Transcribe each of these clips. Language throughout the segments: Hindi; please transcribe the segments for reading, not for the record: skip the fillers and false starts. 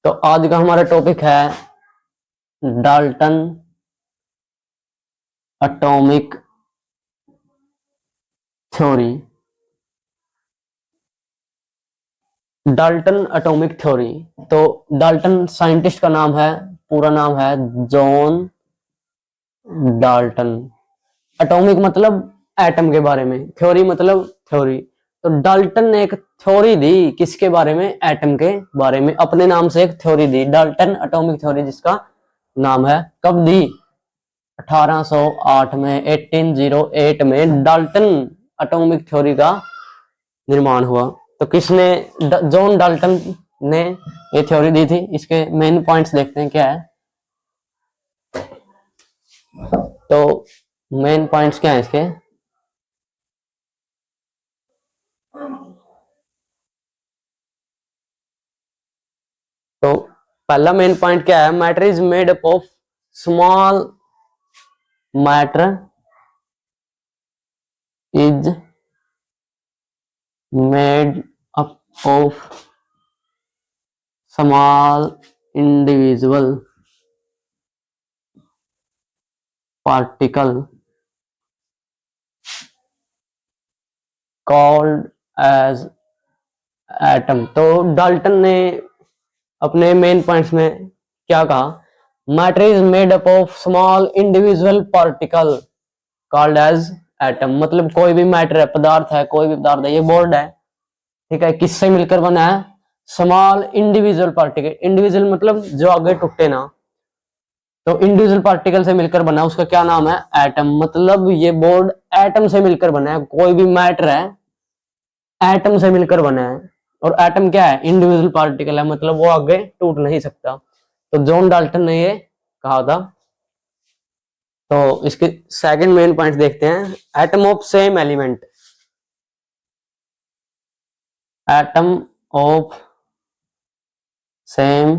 तो आज का हमारा टॉपिक है Dalton atomic theory. Dalton atomic theory, तो डाल्टन साइंटिस्ट का नाम है, पूरा नाम है जॉन डाल्टन। एटॉमिक मतलब एटम के बारे में, थ्योरी मतलब थ्योरी। तो डाल्टन ने एक थ्योरी दी, किसके बारे में? एटम के बारे में। अपने नाम से एक थ्योरी दी, डाल्टन एटॉमिक थ्योरी, जिसका नाम है। कब दी? 1808 में, 1808 में डाल्टन एटॉमिक थ्योरी का निर्माण हुआ। तो किसने? जॉन डाल्टन ने ये थ्योरी दी थी। इसके मेन पॉइंट्स देखते हैं क्या है। तो मेन पॉइंट्स क्या है इसके? तो पहला मेन पॉइंट क्या है? Matter is made up of small matter is made up of small individual particle called as atom. तो डाल्टन ने अपने मेन पॉइंट्स में क्या कहा? Matter is made up of small individual particle called as atom. मतलब कोई भी मैटर है, पदार्थ है, कोई भी पदार्थ है, ये बोर्ड है, ठीक है, किससे मिलकर बना है? Small individual particle. इंडिविजुअल मतलब जो आगे टूटे ना, तो इंडिविजुअल पार्टिकल से मिलकर बना है, उसका क्या नाम है? एटम। मतलब ये बोर्ड एटम से मिलकर बना है। कोई भी मैटर है एटम से मिलकर बना है, और एटम क्या है? इंडिविजुअल पार्टिकल है, मतलब वो आगे टूट नहीं सकता। तो जॉन डाल्टन ने ये कहा था। तो इसके सेकंड मेन पॉइंट देखते हैं। Atom of same element, atom of same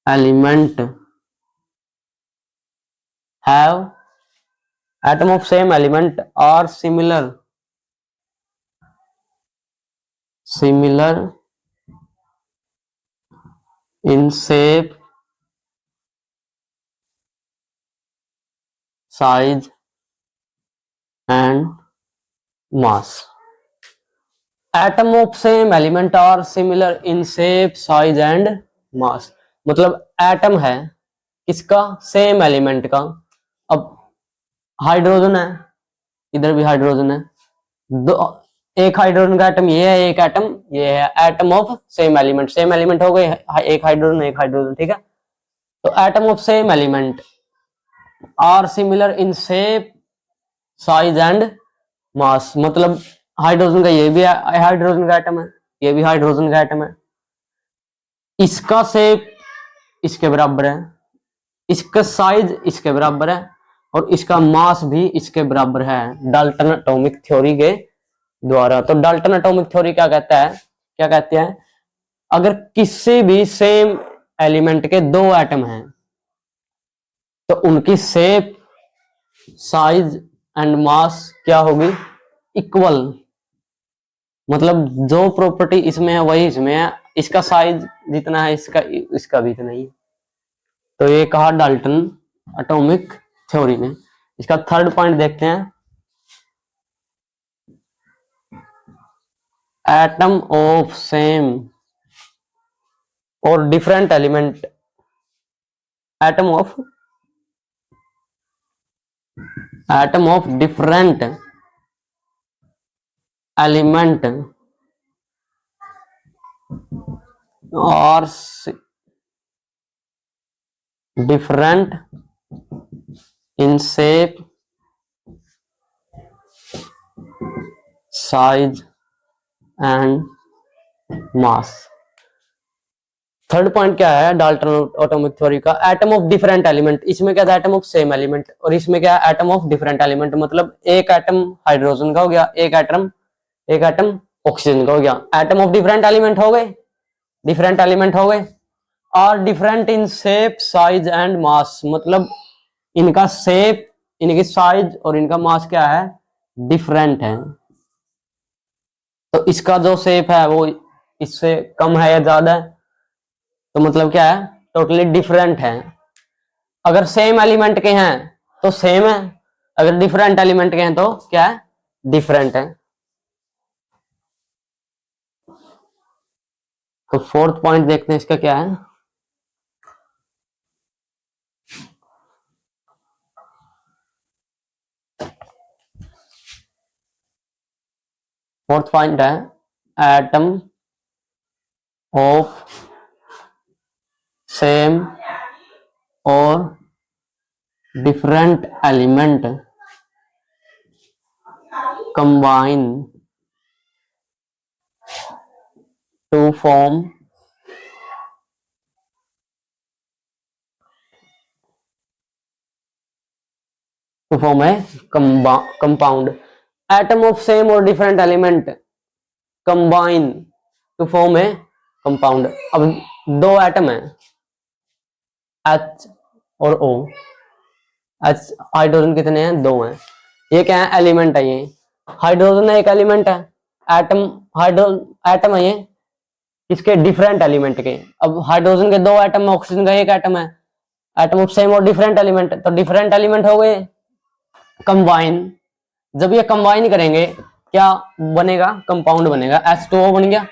element have, atom of same element are similar in shape, size and mass. Atom of same element are similar in shape, size and mass. मतलब एटम है किसका? सेम एलिमेंट का। अब हाइड्रोजन है, इधर भी हाइड्रोजन है, दो, एक हाइड्रोजन का एटम ये है, एक एटम ये है। Atom of same element, same element हो गए, एक हाइड्रोजन एक हाइड्रोजन, ठीक है। तो atom of same element are similar in shape, size and mass. मतलब हाइड्रोजन का ये भी हाइड्रोजन का एटम है, ये भी हाइड्रोजन का एटम है। इसका शेप इसके बराबर है, इसका साइज इसके बराबर है, और इसका मास भी इसके बराबर है, डाल्टन एटॉमिक थ्योरी के द्वारा। तो डाल्टन एटॉमिक थ्योरी क्या कहता है? क्या कहते हैं? अगर किसी भी सेम एलिमेंट के दो एटम हैं, तो उनकी शेप, साइज एंड मास क्या होगी? इक्वल। मतलब जो प्रॉपर्टी इसमें है वही इसमें है, इसका साइज जितना है इसका भी इतना ही है। तो ये कहा डाल्टन एटॉमिक थ्योरी ने। इसका थर्ड पॉइंट देखते हैं। एटम ऑफ सेम और different element, atom of different element और different in shape, size and mass. Third point क्या है डाल्टन एटॉमिक थ्योरी का? Atom of different element. इसमें क्या था? एटम ऑफ सेम एलिमेंट, और इसमें क्या है? Atom of different element. मतलब एक एटम हाइड्रोजन का हो गया, एक एटम ऑक्सीजन का हो गया। एटम ऑफ डिफरेंट एलिमेंट हो गए, डिफरेंट एलिमेंट हो गए, और different in shape, size and mass. मतलब इनका शेप, इनकी साइज और इनका मास क्या है? डिफरेंट है। तो इसका जो शेप है वो इससे कम है या ज्यादा है? तो मतलब क्या है, टोटली डिफरेंट है। अगर सेम एलिमेंट के हैं तो सेम है, अगर डिफरेंट एलिमेंट के हैं तो क्या है, डिफरेंट है। तो फोर्थ पॉइंट देखते हैं इसका क्या है। फोर्थ पॉइंट है एटम ऑफ सेम और different element combine to form a compound. Atom of same और different element combine to form a compound. अब दो एटम है H और O। H हाइड्रोजन कितने हैं, दो हैं। ये क्या है, एलिमेंट है। ये हाइड्रोजन एक एलिमेंट है, एटम हाइड्रोजन एटम है ये इसके डिफरेंट एलिमेंट के। अब हाइड्रोजन के दो एटम है, ऑक्सीजन का एक एटम है। एटम ऑफ सेम और डिफरेंट एलिमेंट, तो डिफरेंट एलिमेंट हो गए कंबाइन। जब ये कंबाइन करेंगे क्या बनेगा, कंपाउंड बनेगा। H2O बन गया,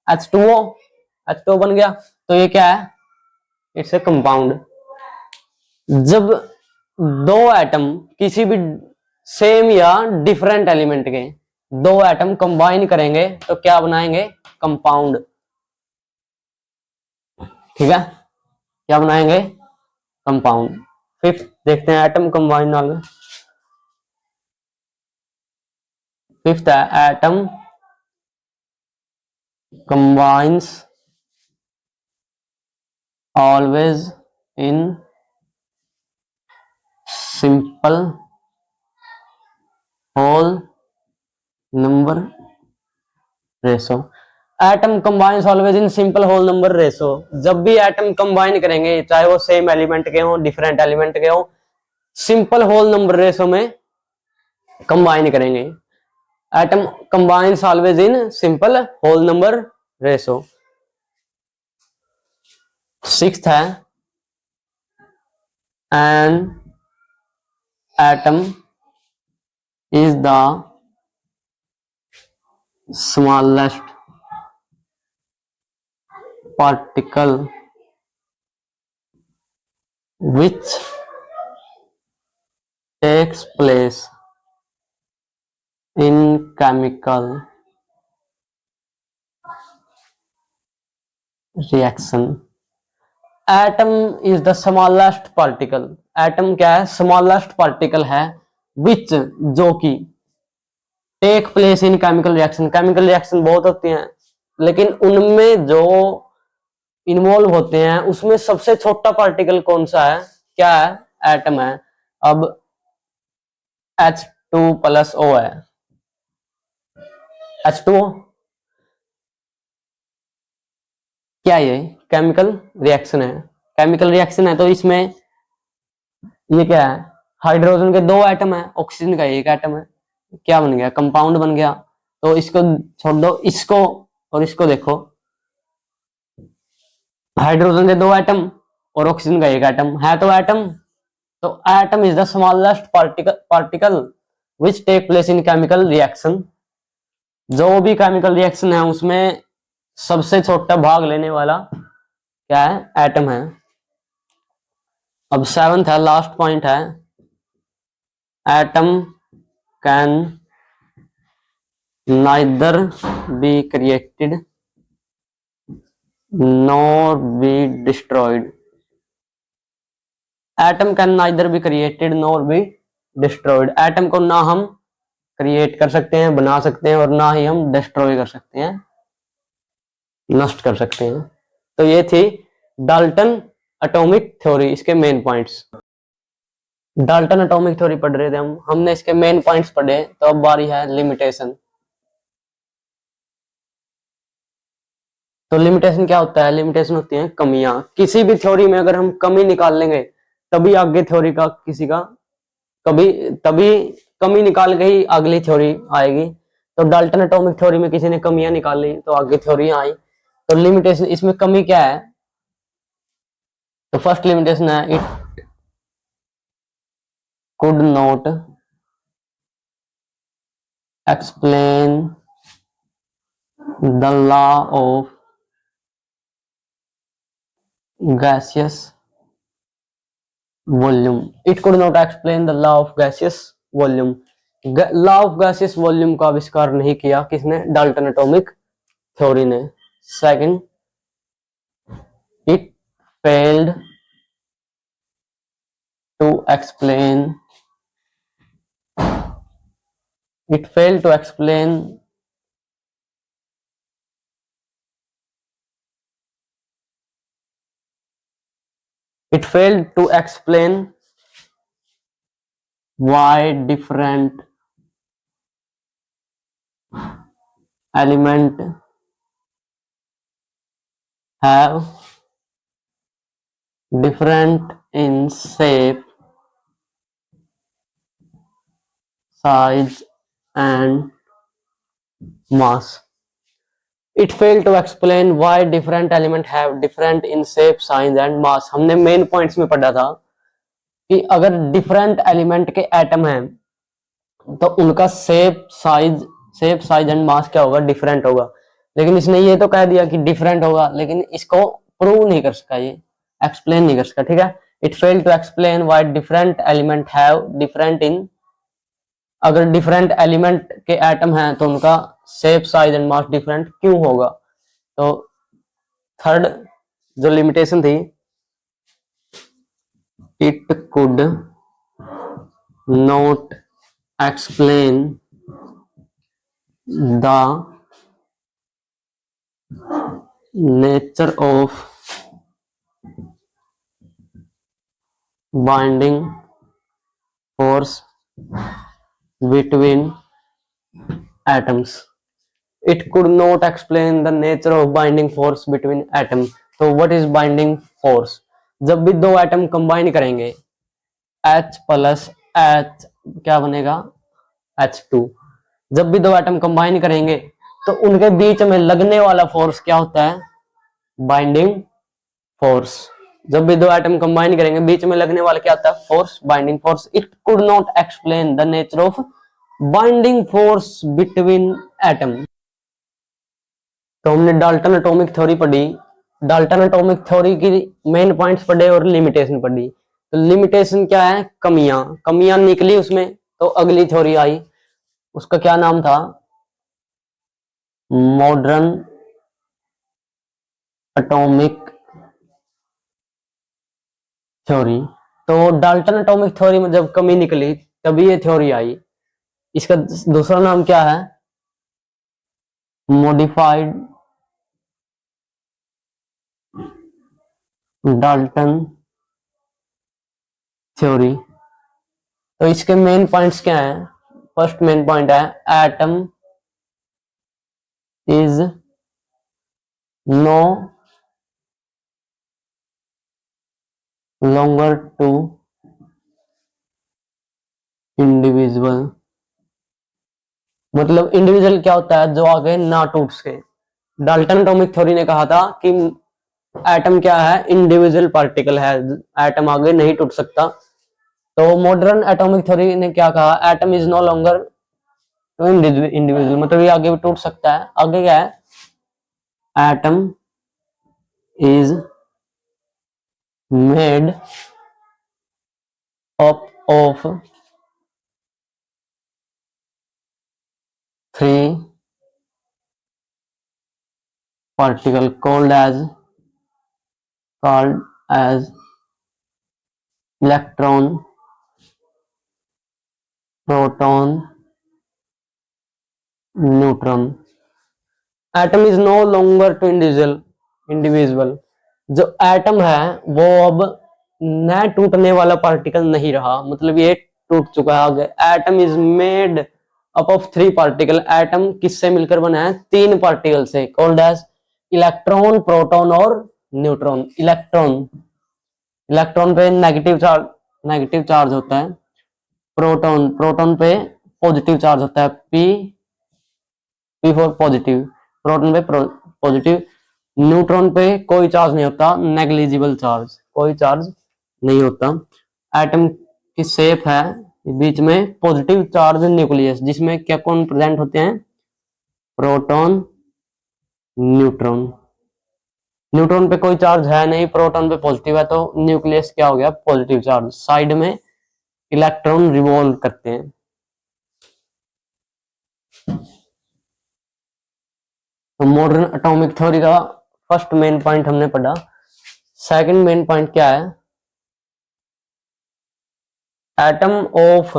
H2O बन गया। तो ये क्या है, इट्स ए कंपाउंड। जब दो एटम किसी भी सेम या डिफरेंट एलिमेंट के दो एटम कंबाइन करेंगे तो क्या बनाएंगे, कंपाउंड। ठीक है, क्या बनाएंगे, कंपाउंड। फिफ्थ देखते हैं एटम कंबाइन वाले। फिफ्थ है atom combines always in simple whole number ratio. Atom combines always in simple whole number ratio. जब भी एटम कंबाइन करेंगे, चाहे वो सेम एलिमेंट के हो, डिफरेंट एलिमेंट के हो, सिंपल होल नंबर रेशो में कंबाइन करेंगे। Atom combines always in simple whole number ratio. Sixth है an atom is the smallest particle which takes place in chemical reaction। atom is the smallest particle। atom क्या है, smallest particle है which जो कि take place in chemical reaction. Chemical reaction बहुत होती हैं, लेकिन उनमें जो इन्वॉल्व होते हैं उसमें सबसे छोटा पार्टिकल कौन सा है, क्या है, एटम है। अब H2+O है, H2O क्या, ये केमिकल रिएक्शन है। केमिकल रिएक्शन है तो इसमें ये क्या है, हाइड्रोजन के दो एटम है, ऑक्सीजन का एक एटम है, क्या बन गया, कंपाउंड बन गया। तो इसको छोड़ दो, इसको और इसको देखो, हाइड्रोजन के दो एटम और ऑक्सीजन का एक एटम है, तो एटम। तो atom is the smallest particle which take place in chemical reaction. जो भी केमिकल रिएक्शन है उसमें सबसे छोटा भाग लेने वाला क्या है, एटम है। अब सेवंथ है, लास्ट पॉइंट है, atom can neither be created nor be destroyed। Atom can neither be created nor be destroyed. Atom को ना हम क्रिएट कर सकते हैं, बना सकते हैं, और ना ही हम डिस्ट्रॉय कर सकते हैं, नष्ट कर सकते हैं। तो ये थी डाल्टन एटॉमिक थ्योरी, इसके main points. Dalton atomic theory पढ़ रहे थे हमने इसके मेन पॉइंट्स पढ़े। तो अब बारी है लिमिटेशन। तो लिमिटेशन क्या होता है, लिमिटेशन होती है कमियां। किसी भी थ्योरी में अगर हम कमी निकाल लेंगे तभी आगे थ्योरी का किसी का तभी कमी निकाल के ही अगली थ्योरी आएगी। तो डाल्टन एटॉमिक थ्योरी में किसी ने कमियां निकाल ली तो आगे थ्योरी आई। तो लिमिटेशन, इसमें कमी क्या है, तो फर्स्ट लिमिटेशन है it could not explain the law of gaseous volume. It could not explain the law of gaseous volume. Law of gaseous volume का आविष्कार नहीं किया किसने? डाल्टन एटॉमिक थ्योरी ने. Second, it failed to explain it failed to explain it failed to explain why different element have different in shape, size and mass. It failed to explain why different element have different in shape, size and mass. हमने मेन पॉइंट्स में पढ़ा था कि अगर डिफरेंट एलिमेंट के एटम हैं तो उनका शेप साइज एंड मास क्या होगा? डिफरेंट होगा. लेकिन इसने ये तो कह दिया कि डिफरेंट होगा, लेकिन इसको प्रूव नहीं कर सका, ये एक्सप्लेन नहीं कर सका. ठीक है. It fail to explain why different element have different in, अगर डिफरेंट एलिमेंट के एटम हैं तो उनका shape size and mass different क्यों होगा? तो थर्ड जो लिमिटेशन थी, it could not explain the nature of binding force between atoms. It could not explain the nature of binding force between atoms. तो what is binding force? जब भी दो एटम कंबाइन करेंगे H प्लस H क्या बनेगा? H2. जब भी दो एटम कंबाइन करेंगे तो उनके बीच में लगने वाला फोर्स क्या होता है? Binding force. जब भी दो एटम कंबाइन करेंगे बीच में लगने वाला क्या होता है? Force, binding force. It could not explain the nature of binding force between atom. तो हमने डाल्टन एटॉमिक थ्योरी पढ़ी. डाल्टन एटॉमिक थ्योरी की मेन पॉइंट्स पढ़े और लिमिटेशन पढ़ी. तो लिमिटेशन क्या है? कमियां निकली उसमें, तो अगली थ्योरी आई, उसका क्या नाम था? Modern atomic theory. तो डाल्टन एटॉमिक थ्योरी में जब कमी निकली तभी ये थ्योरी आई. इसका दूसरा नाम क्या है? Modified Dalton theory. तो इसके मेन पॉइंट्स क्या हैं? फर्स्ट मेन पॉइंट है atom is no longer to individual. मतलब इंडिविजुअल क्या होता है? जो आगे ना टूट सके. डाल्टन एटॉमिक थ्योरी ने कहा था कि एटम क्या है? इंडिविजुअल पार्टिकल है, एटम आगे नहीं टूट सकता. तो मॉडर्न एटॉमिक थ्योरी ने क्या कहा? Atom is no longer to individual, मतलब ये आगे भी टूट सकता है. आगे क्या है? Atom is made up of 3 particle called as electron, proton, neutron. Atom is no longer to individual. जो एटम है वो अब न टूटने वाला पार्टिकल नहीं रहा, मतलब ये टूट चुका है आगे. Atom is made up of 3 particle. Atom किससे मिलकर बना है? 3 पार्टिकल से. कॉल्ड एज इलेक्ट्रॉन, प्रोटॉन और न्यूट्रॉन. इलेक्ट्रॉन पे नेगेटिव चार्ज होता है. प्रोटॉन पे पॉजिटिव चार्ज होता है. P for positive. प्रोटॉन पे पॉजिटिव. न्यूट्रॉन पे कोई चार्ज नहीं होता, नेग्लिजिबल चार्ज, कोई चार्ज नहीं होता। एटम की शेप है, बीच में पॉजिटिव चार्ज न्यूक्लियस, जिसमें क्या कौन प्रेजेंट होते हैं, प्रोटॉन न्यूट्रॉन। न्यूट्रॉन पे कोई चार्ज है नहीं, प्रोटॉन पे पॉजिटिव है, तो न्यूक्लियस क्या हो गया, पॉजिटिव चार्ज। साइड में इलेक्ट्रॉन रिवॉल्व करते हैं। तो मॉडर्न एटॉमिक थ्योरी का फर्स्ट मेन पॉइंट हमने पढ़ा। सेकंड मेन पॉइंट क्या है, atom of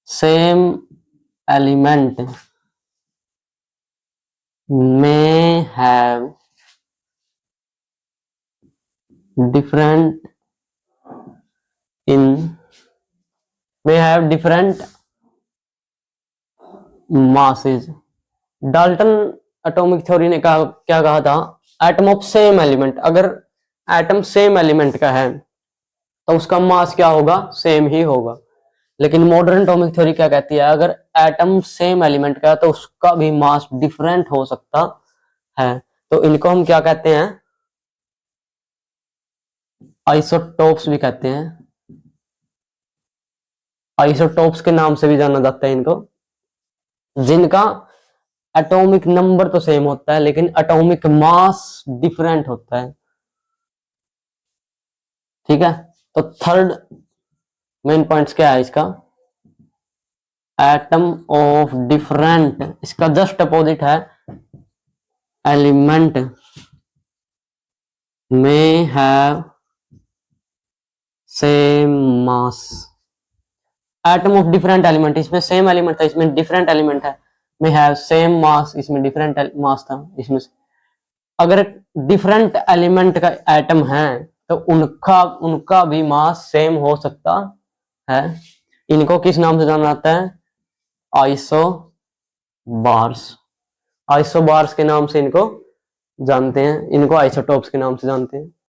same element may have different masses। Dalton atomic theory ने कहा, क्या कहा था, एटम ऑफ सेम एलिमेंट, अगर एटम सेम एलिमेंट का है तो उसका मास क्या होगा, सेम ही होगा। लेकिन मॉडर्न एटॉमिक थ्योरी क्या कहती है, अगर एटम सेम एलिमेंट का है तो उसका भी मास डिफरेंट हो सकता है। तो इनको हम क्या कहते हैं, आइसोटोप्स भी कहते हैं। आइसोटोप्स के नाम से भी जाना जाता है इनको, जिनका एटॉमिक नंबर तो सेम होता है लेकिन एटॉमिक मास डिफरेंट होता है। ठीक है, तो थर्ड मेन पॉइंट्स क्या है इसका, एटम ऑफ डिफरेंट, इसका जस्ट अपोजिट है एलिमेंट में have same mass. Atom of different element, इसमें सेम एलिमेंट था, इसमें डिफरेंट एलिमेंट है, में हैव सेम मास, इसमें डिफरेंट मास था। इसमें अगर डिफरेंट एलिमेंट का एटम है तो उनका भी मास सेम हो सकता है। इनको किस नाम से जाना जाता है, आइसोबार्स। आइसोबार्स के नाम से इनको जानते हैं, इनको आइसोटोप्स के नाम से जानते हैं।